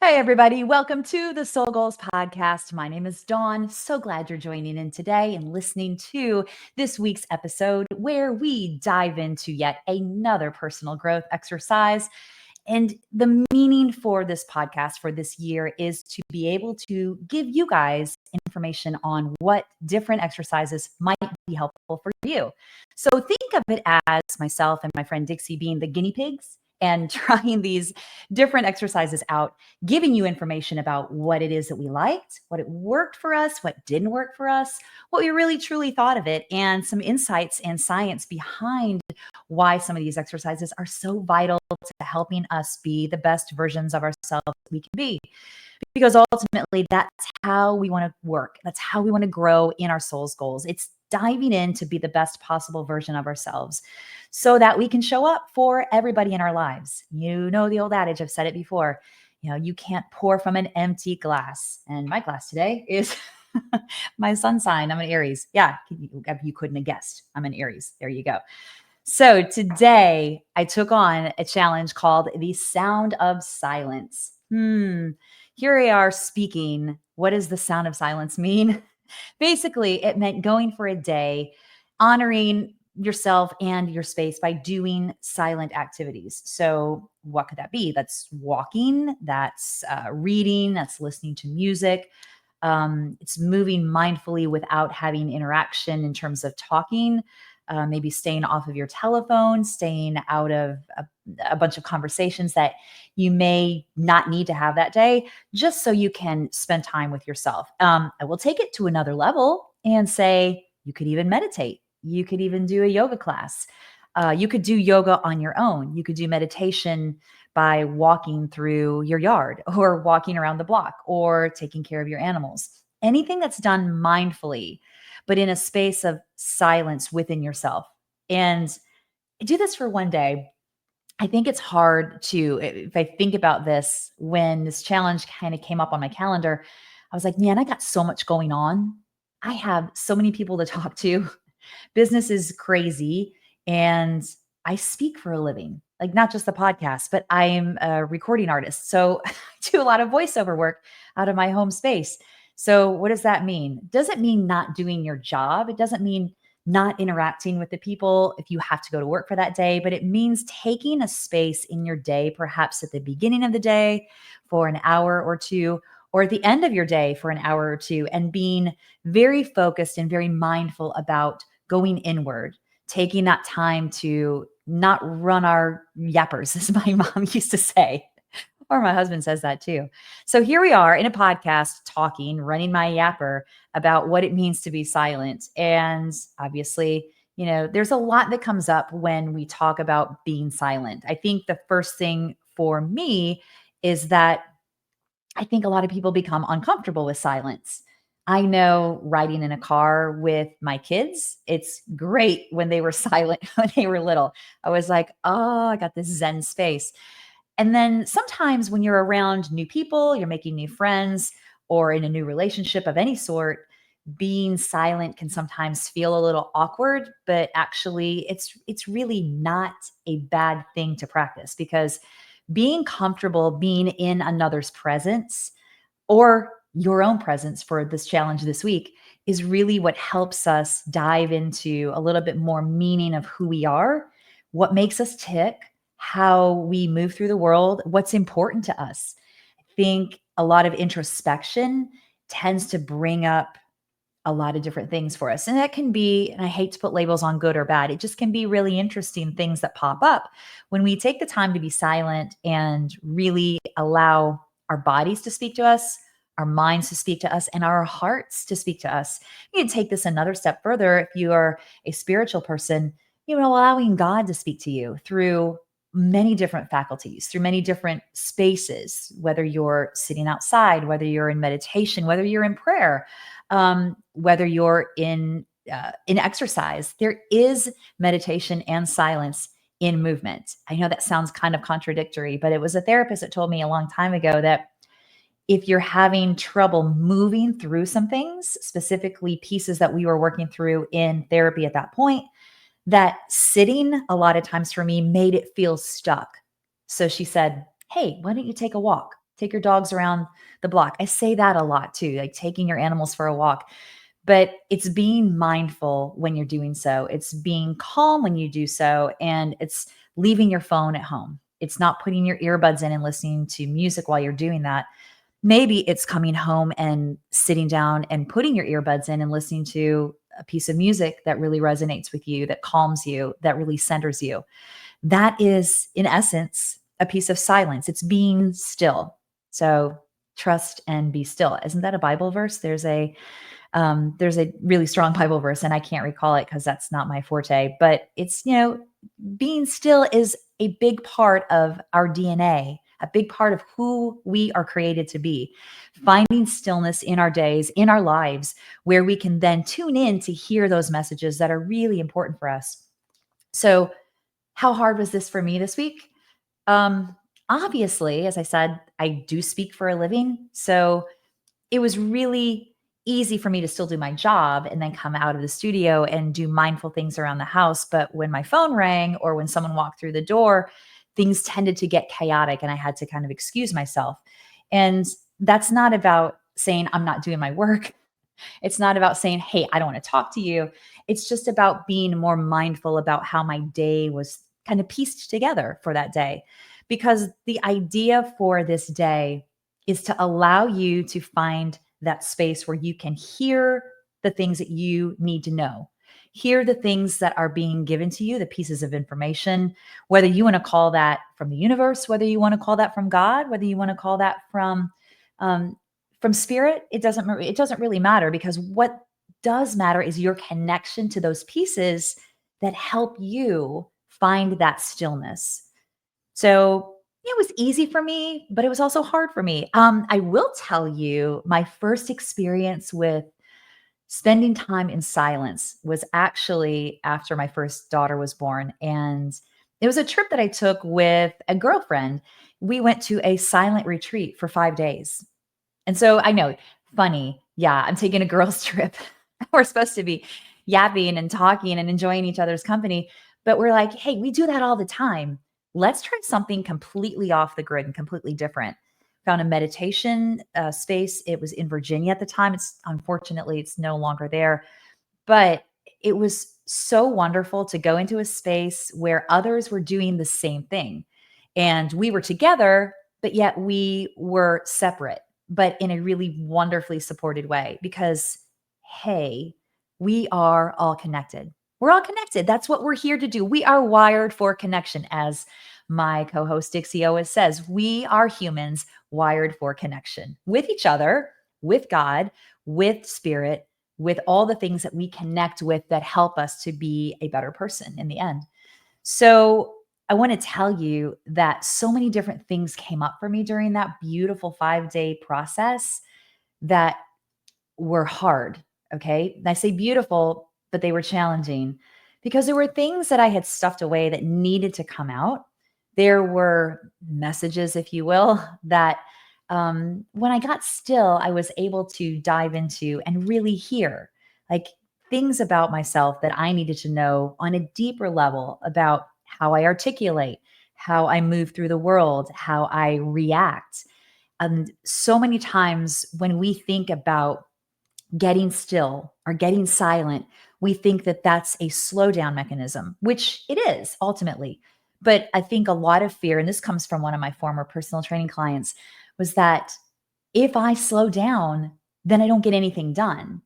Hey, everybody. Welcome to the Soul Goals Podcast. My name is Dawn. So glad you're joining in today and listening to this week's episode where we dive into yet another personal growth exercise. And the meaning for this podcast for this year is to be able to give you guys information on what different exercises might be helpful for you. So think of it as myself and my friend Dixie being the guinea pigs and trying these different exercises out, giving you information about what it is that we liked, what it worked for us, what didn't work for us, what we really truly thought of it, and some insights and science behind why some of these exercises are so vital to helping us be the best versions of ourselves we can be. Because ultimately, that's how we want to work. That's how we want to grow in our soul's goals. It's diving in to be the best possible version of ourselves so that we can show up for everybody in our lives. You know the old adage, I've said it before, you can't pour from an empty glass. And my glass today is my sun sign. I'm an Aries. Yeah, you couldn't have guessed. I'm an Aries. There you go. So today I took on a challenge called the Sound of Silence. Here we are speaking. What does the sound of silence mean? Basically, it meant going for a day, honoring yourself and your space by doing silent activities. So, what could that be? That's walking, that's reading, that's listening to music. It's moving mindfully without having interaction in terms of talking. Maybe staying off of your telephone, staying out of a bunch of conversations that you may not need to have that day, just so you can spend time with yourself. I will take it to another level and say you could even meditate. You could even do a yoga class. You could do yoga on your own. You could do meditation by walking through your yard or walking around the block or taking care of your animals. Anything that's done mindfully, but in a space of silence within yourself. And do this for one day. I think it's hard to, if I think about this, when this challenge kind of came up on my calendar, I was like, man, I got so much going on. I have so many people to talk to. Business is crazy. And I speak for a living, like not just the podcast, but I'm a recording artist. So I do a lot of voiceover work out of my home space. So what does that mean? It doesn't mean not doing your job. It doesn't mean not interacting with the people if you have to go to work for that day, but it means taking a space in your day, perhaps at the beginning of the day for an hour or two, or at the end of your day for an hour or two, and being very focused and very mindful about going inward, taking that time to not run our yappers, as my mom used to say, or my husband says that too. So here we are in a podcast talking, running my yapper about what it means to be silent. And obviously, there's a lot that comes up when we talk about being silent. I think the first thing for me is that I think a lot of people become uncomfortable with silence. I know riding in a car with my kids, it's great when they were silent when they were little. I was like, oh, I got this Zen space. And then sometimes when you're around new people, you're making new friends, or in a new relationship of any sort, being silent can sometimes feel a little awkward, but actually it's really not a bad thing to practice, because being comfortable being in another's presence or your own presence for this challenge this week is really what helps us dive into a little bit more meaning of who we are, what makes us tick, how we move through the world, what's important to us. I think a lot of introspection tends to bring up a lot of different things for us. And that can be, and I hate to put labels on good or bad, it just can be really interesting things that pop up when we take the time to be silent and really allow our bodies to speak to us, our minds to speak to us, and our hearts to speak to us. You can take this another step further if you are a spiritual person, allowing God to speak to you through many different faculties, through many different spaces, whether you're sitting outside, whether you're in meditation, whether you're in prayer, whether you're in exercise. There is meditation and silence in movement. I know that sounds kind of contradictory, but it was a therapist that told me a long time ago that if you're having trouble moving through some things, specifically pieces that we were working through in therapy at that point, that sitting a lot of times for me made it feel stuck. So she said, hey, why don't you take a walk? Take your dogs around the block. I say that a lot too, like taking your animals for a walk. But it's being mindful when you're doing so. It's being calm when you do so. And it's leaving your phone at home. It's not putting your earbuds in and listening to music while you're doing that. Maybe it's coming home and sitting down and putting your earbuds in and listening to a piece of music that really resonates with you, that calms you, that really centers you. That is, in essence, a piece of silence. It's being still. So trust and be still. Isn't that a Bible verse? There's a really strong Bible verse, and I can't recall it because that's not my forte. But it's, being still is a big part of our DNA, a big part of who we are created to be. Finding stillness in our days, in our lives, where we can then tune in to hear those messages that are really important for us. So, how hard was this for me this week? Obviously, as I said, I do speak for a living. So it was really easy for me to still do my job and then come out of the studio and do mindful things around the house. But when my phone rang or when someone walked through the door, things tended to get chaotic and I had to kind of excuse myself. And that's not about saying I'm not doing my work. It's not about saying, hey, I don't want to talk to you. It's just about being more mindful about how my day was kind of pieced together for that day. Because the idea for this day is to allow you to find that space where you can hear the things that you need to know, hear the things that are being given to you, the pieces of information, whether you want to call that from the universe, whether you want to call that from God, whether you want to call that um, from spirit. It doesn't really matter, because what does matter is your connection to those pieces that help you find that stillness. So it was easy for me, but it was also hard for me. I will tell you, my first experience with spending time in silence was actually after my first daughter was born. And it was a trip that I took with a girlfriend. We went to a silent retreat for 5 days. And so I know, funny. Yeah, I'm taking a girls' trip. We're supposed to be yapping and talking and enjoying each other's company. But we're like, hey, we do that all the time. Let's try something completely off the grid and completely different. Found a meditation space. It was in Virginia at the time. It's no longer there, but it was so wonderful to go into a space where others were doing the same thing. And we were together, but yet we were separate, but in a really wonderfully supported way, because, hey, we are all connected. We're all connected. That's what we're here to do. We are wired for connection. As my co host Dixie always says, we are humans wired for connection with each other, with God, with spirit, with all the things that we connect with that help us to be a better person in the end. So I want to tell you that so many different things came up for me during that beautiful 5 day process that were hard. Okay. And I say beautiful, but they were challenging because there were things that I had stuffed away that needed to come out. There were messages, if you will, that when I got still, I was able to dive into and really hear, like, things about myself that I needed to know on a deeper level about how I articulate, how I move through the world, how I react. And so many times when we think about getting still or getting silent, we think that that's a slowdown mechanism, which it is ultimately. But I think a lot of fear, and this comes from one of my former personal training clients, was that if I slow down, then I don't get anything done.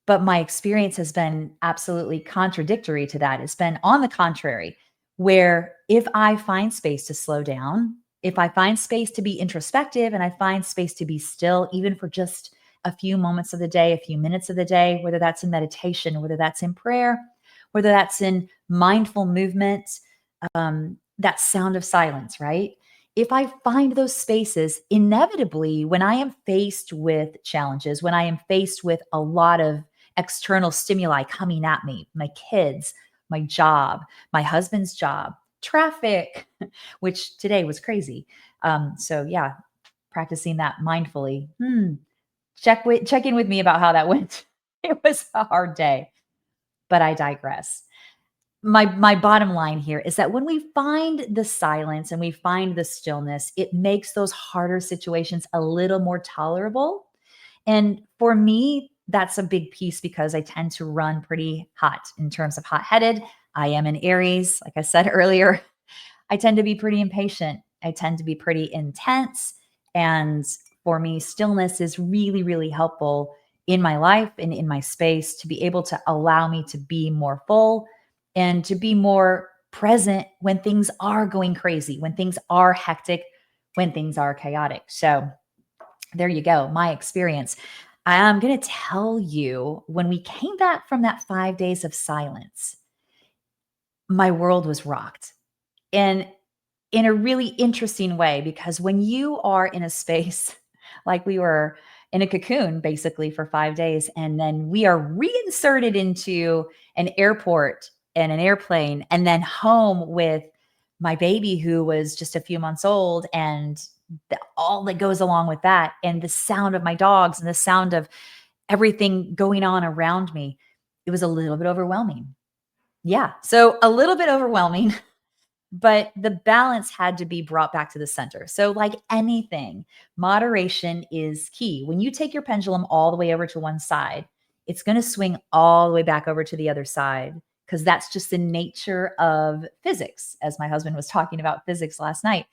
But my experience has been absolutely contradictory to that. It's been on the contrary, where if I find space to slow down, if I find space to be introspective and I find space to be still, even for just a few moments of the day, a few minutes of the day, whether that's in meditation, whether that's in prayer, whether that's in mindful movement, that sound of silence, right? If I find those spaces, inevitably, when I am faced with challenges, when I am faced with a lot of external stimuli coming at me, my kids, my job, my husband's job, traffic, which today was crazy. So yeah, practicing that mindfully. Check in with me about how that went. It was a hard day, but I digress. my bottom line here is that when we find the silence and we find the stillness, it makes those harder situations a little more tolerable. And for me, that's a big piece because I tend to run pretty hot in terms of hot headed. I am an Aries, like I said earlier. I tend to be pretty impatient. I tend to be pretty intense. And for me, stillness is really, really helpful in my life and in my space to be able to allow me to be more full and to be more present when things are going crazy, when things are hectic, when things are chaotic. So there you go, my experience. I'm going to tell you when we came back from that 5 days of silence, my world was rocked. And in a really interesting way, because when you are in a space like we were in a cocoon basically for 5 days, and then we are reinserted into an airport and an airplane, and then home with my baby who was just a few months old, and all that goes along with that, and the sound of my dogs and the sound of everything going on around me, it was a little bit overwhelming. Yeah. So a little bit overwhelming, but the balance had to be brought back to the center. So, like anything, moderation is key. When you take your pendulum all the way over to one side, it's going to swing all the way back over to the other side because that's just the nature of physics, as my husband was talking about physics last night.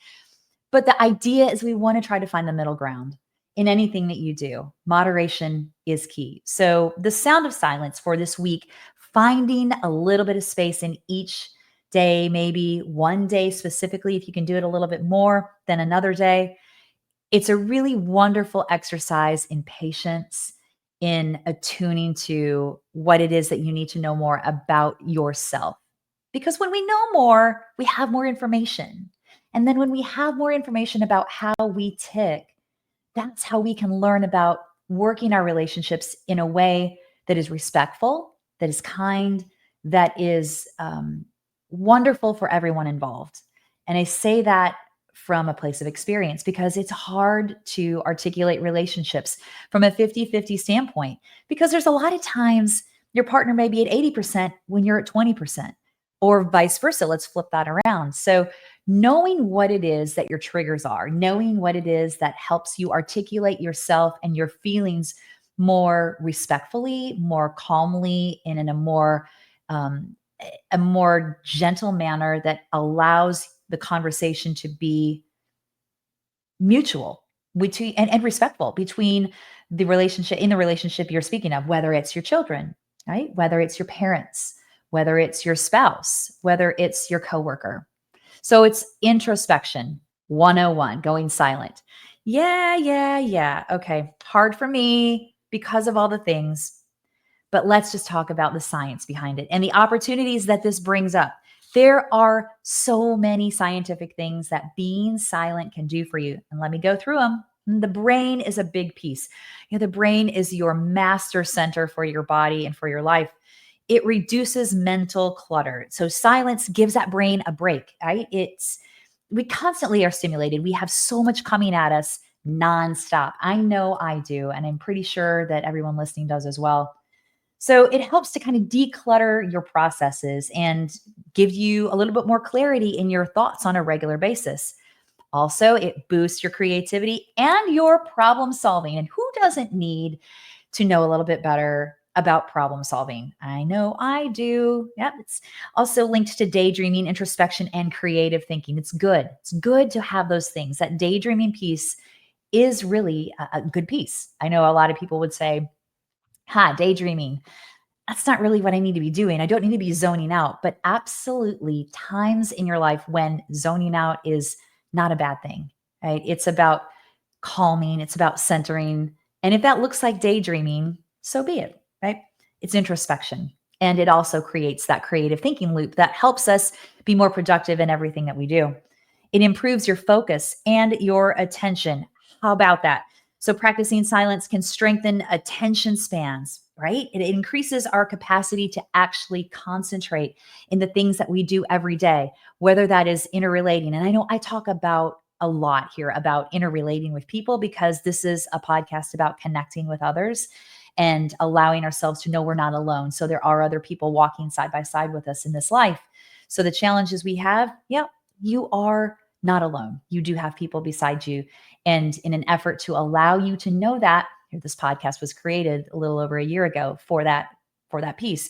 But the idea is we want to try to find the middle ground in anything that you do. Moderation is key. So, the sound of silence for this week, finding a little bit of space in each day, maybe one day specifically, if you can do it a little bit more than another day. It's a really wonderful exercise in patience, in attuning to what it is that you need to know more about yourself. Because when we know more, we have more information. And then when we have more information about how we tick, that's how we can learn about working our relationships in a way that is respectful, that is kind, that is wonderful for everyone involved. And I say that from a place of experience because it's hard to articulate relationships from a 50-50 standpoint because there's a lot of times your partner may be at 80% when you're at 20%, or vice versa. Let's flip that around. So, knowing what it is that your triggers are, knowing what it is that helps you articulate yourself and your feelings more respectfully, more calmly, and in um, a more gentle manner that allows the conversation to be mutual between and respectful between the relationship in the relationship you're speaking of, whether it's your children, right? Whether it's your parents, whether it's your spouse, whether it's your coworker. So it's introspection 101, going silent. Yeah, yeah, yeah. Okay. Hard for me because of all the things, but let's just talk about the science behind it and the opportunities that this brings up. There are so many scientific things that being silent can do for you. And let me go through them. The brain is a big piece. The brain is your master center for your body and for your life. It reduces mental clutter. So silence gives that brain a break, right? We constantly are stimulated. We have so much coming at us nonstop. I know I do, and I'm pretty sure that everyone listening does as well. So it helps to kind of declutter your processes and give you a little bit more clarity in your thoughts on a regular basis. Also, it boosts your creativity and your problem solving. And who doesn't need to know a little bit better about problem solving? I know I do. Yep. It's also linked to daydreaming, introspection, and creative thinking. It's good. It's good to have those things. That daydreaming piece is really a good piece. I know a lot of people would say, daydreaming, that's not really what I need to be doing. I don't need to be zoning out, but absolutely times in your life when zoning out is not a bad thing, right? It's about calming, it's about centering. And if that looks like daydreaming, so be it, right? It's introspection. And it also creates that creative thinking loop that helps us be more productive in everything that we do. It improves your focus and your attention. How about that? So, practicing silence can strengthen attention spans, right? It increases our capacity to actually concentrate in the things that we do every day, whether that is interrelating. And I know I talk about a lot here about interrelating with people because this is a podcast about connecting with others. and allowing ourselves to know we're not alone. So there are other people walking side by side with us in this life. So the challenges we have, yeah, you are not alone. You do have people beside you. And in an effort to allow you to know that, this podcast was created a little over a year ago for that piece.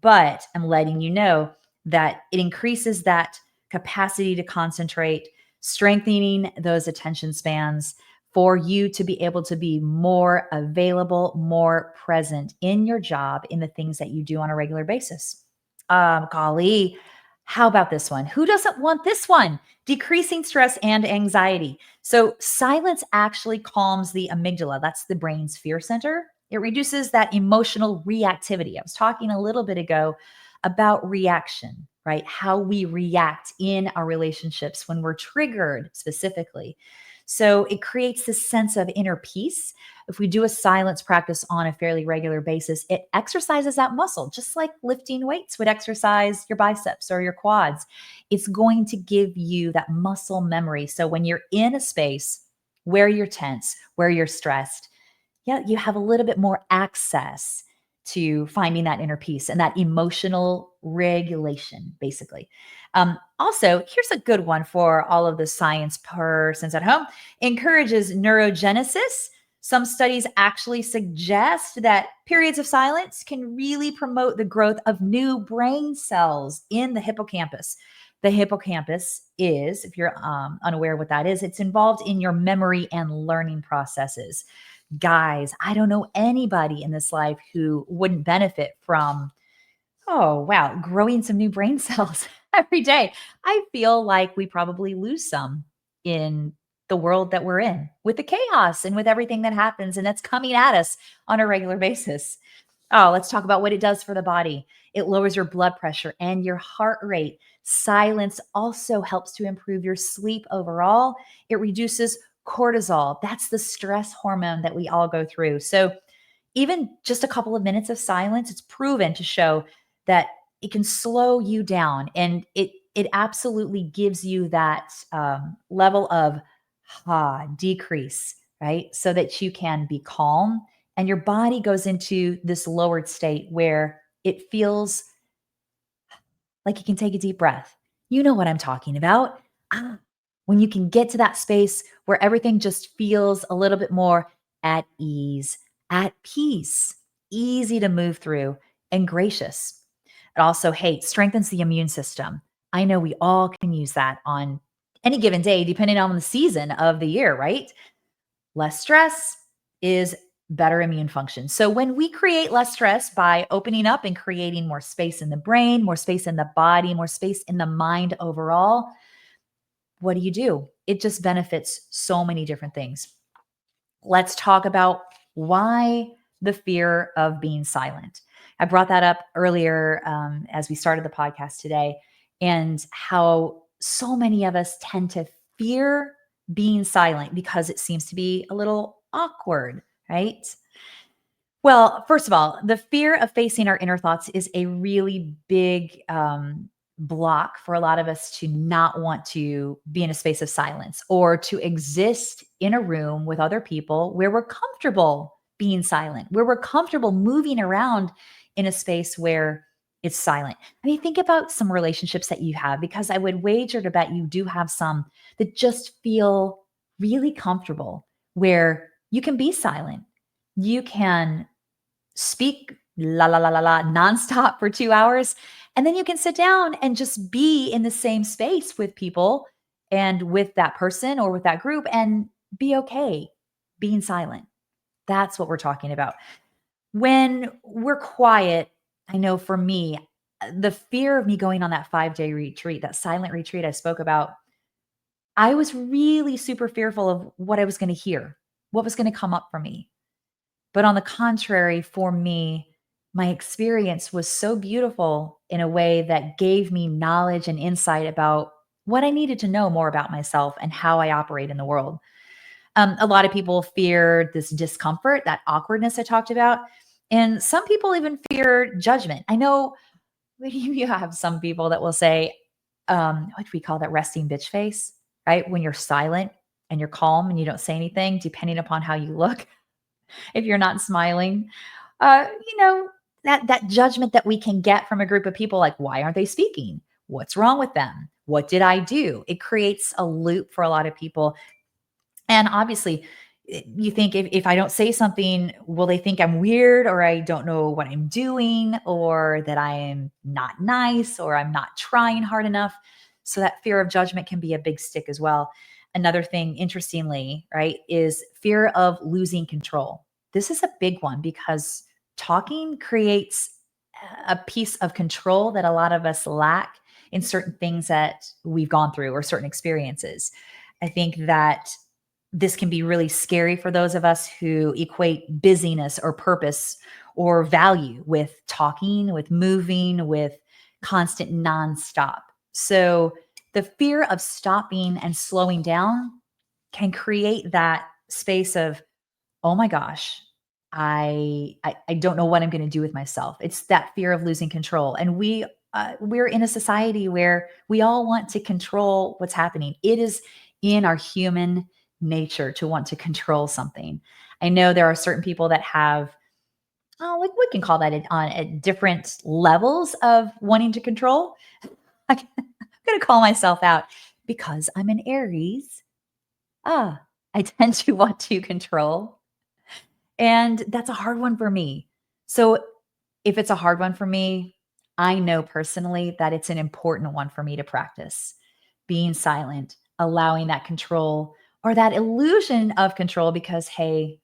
But I'm letting you know that it increases that capacity to concentrate, strengthening those attention spans for you to be able to be more available, more present in your job, in the things that you do on a regular basis. Golly, how about this one? Who doesn't want this one? Decreasing stress and anxiety. So, silence actually calms the amygdala. That's the brain's fear center. It reduces that emotional reactivity. I was talking a little bit ago about reaction, right? How we react in our relationships when we're triggered specifically. So it creates this sense of inner peace. If we do a silence practice on a fairly regular basis, it exercises that muscle, just like lifting weights would exercise your biceps or your quads. It's going to give you that muscle memory. So when you're in a space where you're tense, where you're stressed, yeah, you have a little bit more access to finding that inner peace and that emotional regulation, basically. Also, here's a good one for all of the science persons at home: encourages neurogenesis. Some studies actually suggest that periods of silence can really promote the growth of new brain cells in the hippocampus. The hippocampus is, if you're unaware what that is, it's involved in your memory and learning processes. Guys, I don't know anybody in this life who wouldn't benefit from, oh, wow, growing some new brain cells every day. I feel like we probably lose some in the world that we're in with the chaos and with everything that happens and that's coming at us on a regular basis. Oh, let's talk about what it does for the body. It lowers your blood pressure and your heart rate. Silence also helps to improve your sleep overall. It reduces cortisol. That's the stress hormone that we all go through. So, even just a couple of minutes of silence, it's proven to show that it can slow you down, and it absolutely gives you that level of decrease, right? So that you can be calm and your body goes into this lowered state where it feels like you can take a deep breath. You know what I'm talking about. Ah, when you can get to that space where everything just feels a little bit more at ease, at peace, easy to move through, and gracious. It also, hey, strengthens the immune system. I know we all can use that on any given day, depending on the season of the year, right? Less stress is better immune function. So when we create less stress by opening up and creating more space in the brain, more space in the body, more space in the mind overall, what do? It just benefits so many different things. Let's talk about why the fear of being silent. I brought that up earlier as we started the podcast today, and how so many of us tend to fear being silent because it seems to be a little awkward, right? Well, first of all, the fear of facing our inner thoughts is a really big block for a lot of us to not want to be in a space of silence or to exist in a room with other people where we're comfortable being silent, where we're comfortable moving around in a space where it's silent. I mean, think about some relationships that you have, because I would wager to bet you do have some that just feel really comfortable where you can be silent. You can speak la la la la la nonstop for 2 hours. And then you can sit down and just be in the same space with people and with that person or with that group and be okay being silent. That's what we're talking about. When we're quiet, I know for me, the fear of me going on that 5 day retreat, that silent retreat I spoke about, I was really super fearful of what I was going to hear, what was going to come up for me. But on the contrary, for me, my experience was so beautiful in a way that gave me knowledge and insight about what I needed to know more about myself and how I operate in the world. A lot of people fear this discomfort, that awkwardness I talked about. And some people even fear judgment. I know you have some people that will say, what do we call that? Resting bitch face, right? When you're silent and you're calm and you don't say anything, depending upon how you look. if you're not smiling. You know, that judgment that we can get from a group of people, like, why aren't they speaking? What's wrong with them? What did I do? It creates a loop for a lot of people. And obviously, you think if I don't say something, will they think I'm weird or I don't know what I'm doing or that I am not nice or I'm not trying hard enough? So that fear of judgment can be a big stick as well. Another thing, interestingly, right, is fear of losing control. This is a big one because talking creates a piece of control that a lot of us lack in certain things that we've gone through or certain experiences. I think that this can be really scary for those of us who equate busyness or purpose or value with talking, with moving, with constant nonstop. So the fear of stopping and slowing down can create that space of, oh my gosh, I don't know what I'm going to do with myself. It's that fear of losing control. And we're in a society where we all want to control what's happening. It is in our human nature to want to control something. I know there are certain people that have, oh, like we can call that on at different levels of wanting to control. I'm going to call myself out because I'm an Aries. I tend to want to control. And that's a hard one for me. So if it's a hard one for me, I know personally that it's an important one for me to practice. Being silent, allowing that control or that illusion of control, because hey,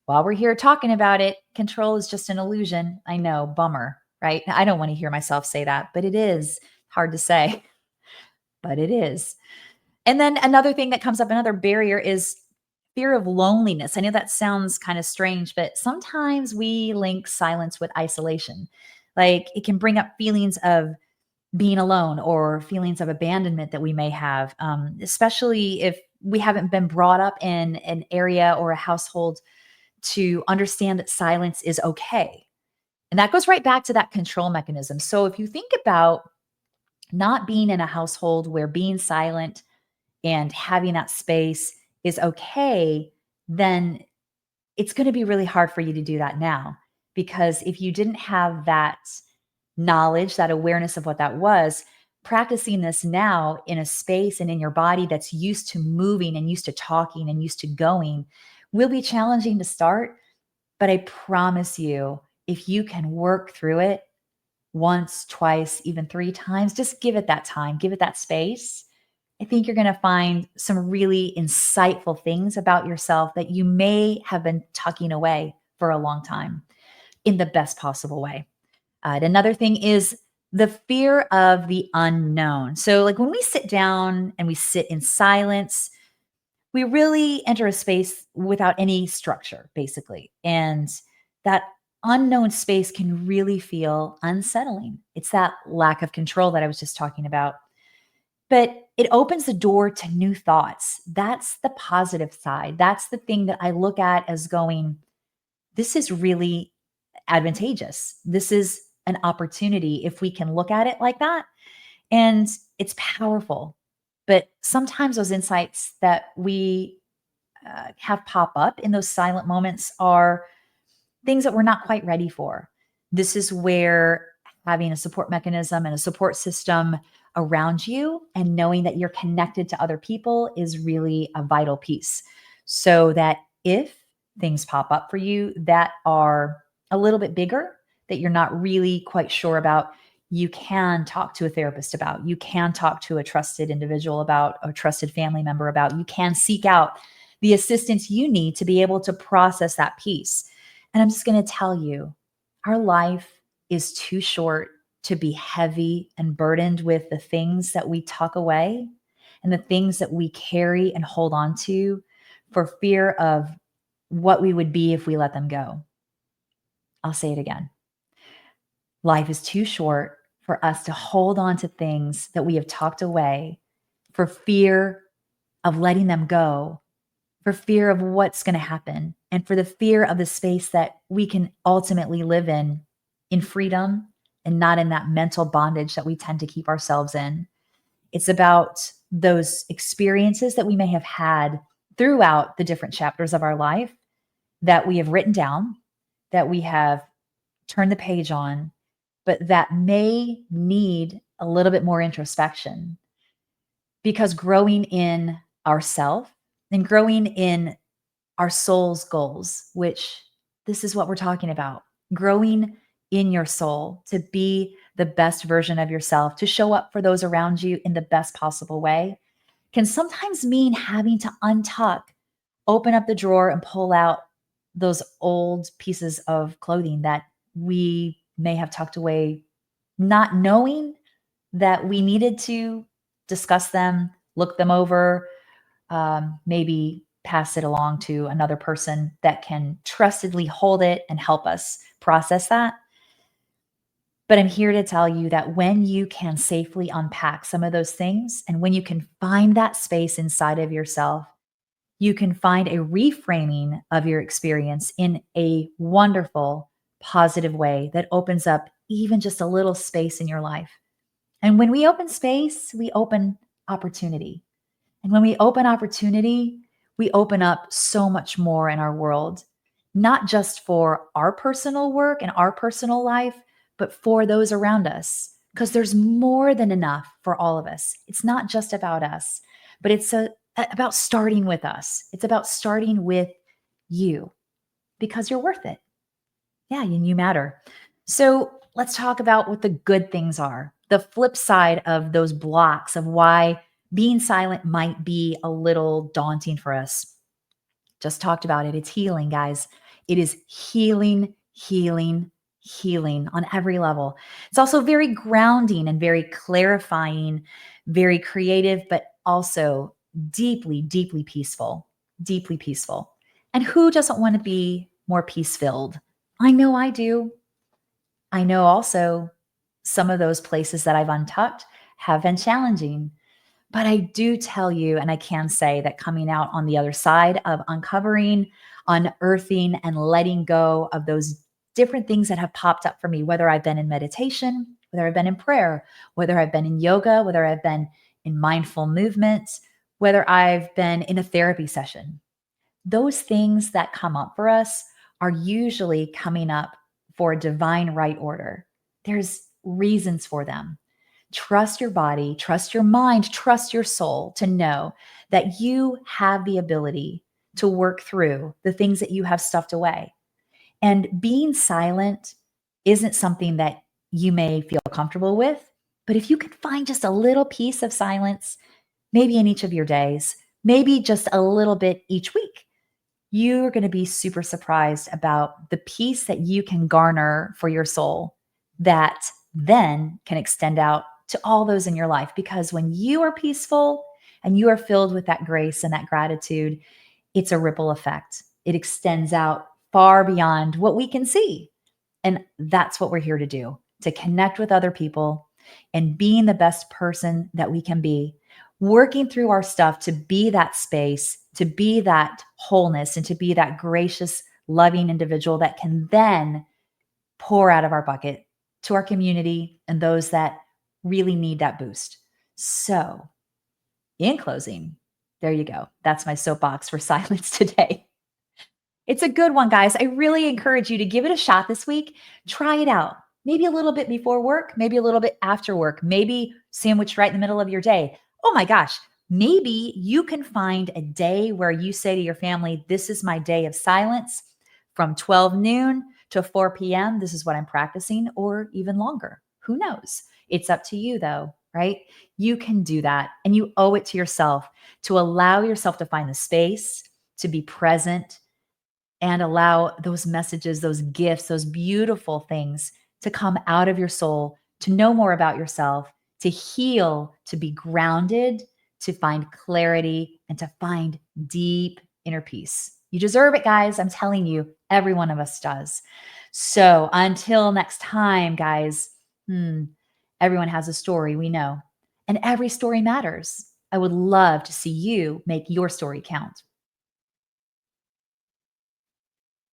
while we're here talking about it, control is just an illusion. I know, bummer, right? I don't want to hear myself say that, but it is hard to say, but it is. And then another thing that comes up, another barrier is fear of loneliness. I know that sounds kind of strange, but sometimes we link silence with isolation. Like it can bring up feelings of being alone or feelings of abandonment that we may have, especially if we haven't been brought up in an area or a household to understand that silence is okay. And that goes right back to that control mechanism. So if you think about not being in a household where being silent and having that space is okay, then it's going to be really hard for you to do that now. Because if you didn't have that knowledge, that awareness of what that was, practicing this now in a space and in your body that's used to moving and used to talking and used to going will be challenging to start. But I promise you, if you can work through it once, twice, even three times, just give it that time, give it that space. I think you're going to find some really insightful things about yourself that you may have been tucking away for a long time in the best possible way. Another thing is the fear of the unknown. So, like when we sit down and we sit in silence, we really enter a space without any structure, basically. And that unknown space can really feel unsettling. It's that lack of control that I was just talking about. But it opens the door to new thoughts. That's the positive side. That's the thing that I look at as going, this is really advantageous. This is an opportunity if we can look at it like that. And it's powerful. But sometimes those insights that we have pop up in those silent moments are things that we're not quite ready for. This is where having a support mechanism and a support system around you and knowing that you're connected to other people is really a vital piece. So that if things pop up for you that are a little bit bigger, that you're not really quite sure about, you can talk to a therapist about, you can talk to a trusted individual about, a trusted family member about, you can seek out the assistance you need to be able to process that piece. And I'm just going to tell you, our life is too short to be heavy and burdened with the things that we tuck away and the things that we carry and hold on to for fear of what we would be if we let them go. I'll say it again. Life is too short for us to hold on to things that we have tucked away for fear of letting them go, for fear of what's going to happen, and for the fear of the space that we can ultimately live in freedom and not in that mental bondage that we tend to keep ourselves in. It's about those experiences that we may have had throughout the different chapters of our life that we have written down, that we have turned the page on, but that may need a little bit more introspection, because growing in ourself and growing in our soul's goals, which this is what we're talking about, growing in your soul to be the best version of yourself, to show up for those around you in the best possible way, can sometimes mean having to untuck, open up the drawer, and pull out those old pieces of clothing that we may have tucked away, not knowing that we needed to discuss them, look them over, maybe pass it along to another person that can trustedly hold it and help us process that. But I'm here to tell you that when you can safely unpack some of those things, and when you can find that space inside of yourself, you can find a reframing of your experience in a wonderful, positive way that opens up even just a little space in your life. And when we open space, we open opportunity. And when we open opportunity, we open up so much more in our world, not just for our personal work and our personal life, but for those around us. Because there's more than enough for all of us. It's not just about us, but it's about starting with us. It's about starting with you, because you're worth it. Yeah, and you matter. So let's talk about what the good things are. The flip side of those blocks of why being silent might be a little daunting for us. Just talked about it. It's healing, guys. It is healing, healing, healing on every level. It's also very grounding and very clarifying, very creative, but also deeply, deeply peaceful, deeply peaceful. And who doesn't want to be more peace filled? I know I do. I know also some of those places that I've untucked have been challenging. But I do tell you, and I can say that coming out on the other side of uncovering, unearthing, and letting go of those different things that have popped up for me, whether I've been in meditation, whether I've been in prayer, whether I've been in yoga, whether I've been in mindful movements, whether I've been in a therapy session, those things that come up for us are usually coming up for a divine right order. There's reasons for them. Trust your body, trust your mind, trust your soul to know that you have the ability to work through the things that you have stuffed away. And being silent isn't something that you may feel comfortable with, but if you can find just a little piece of silence, maybe in each of your days, maybe just a little bit each week, you're going to be super surprised about the peace that you can garner for your soul that then can extend out to all those in your life. Because when you are peaceful and you are filled with that grace and that gratitude, it's a ripple effect. It extends out far beyond what we can see. And that's what we're here to do, to connect with other people and being the best person that we can be, working through our stuff to be that space, to be that wholeness, and to be that gracious, loving individual that can then pour out of our bucket to our community and those that really need that boost. So, in closing, there you go. That's my soapbox for silence today. It's a good one, guys. I really encourage you to give it a shot this week. Try it out. Maybe a little bit before work, maybe a little bit after work, maybe sandwiched right in the middle of your day. Oh my gosh, maybe you can find a day where you say to your family, this is my day of silence from 12 noon to 4 p.m. This is what I'm practicing, or even longer. Who knows? It's up to you, though, right? You can do that, and you owe it to yourself to allow yourself to find the space, to be present, and allow those messages, those gifts, those beautiful things to come out of your soul, to know more about yourself, to heal, to be grounded, to find clarity, and to find deep inner peace. You deserve it, guys. I'm telling you, every one of us does. So until next time, guys, everyone has a story, we know, and every story matters. I would love to see you make your story count.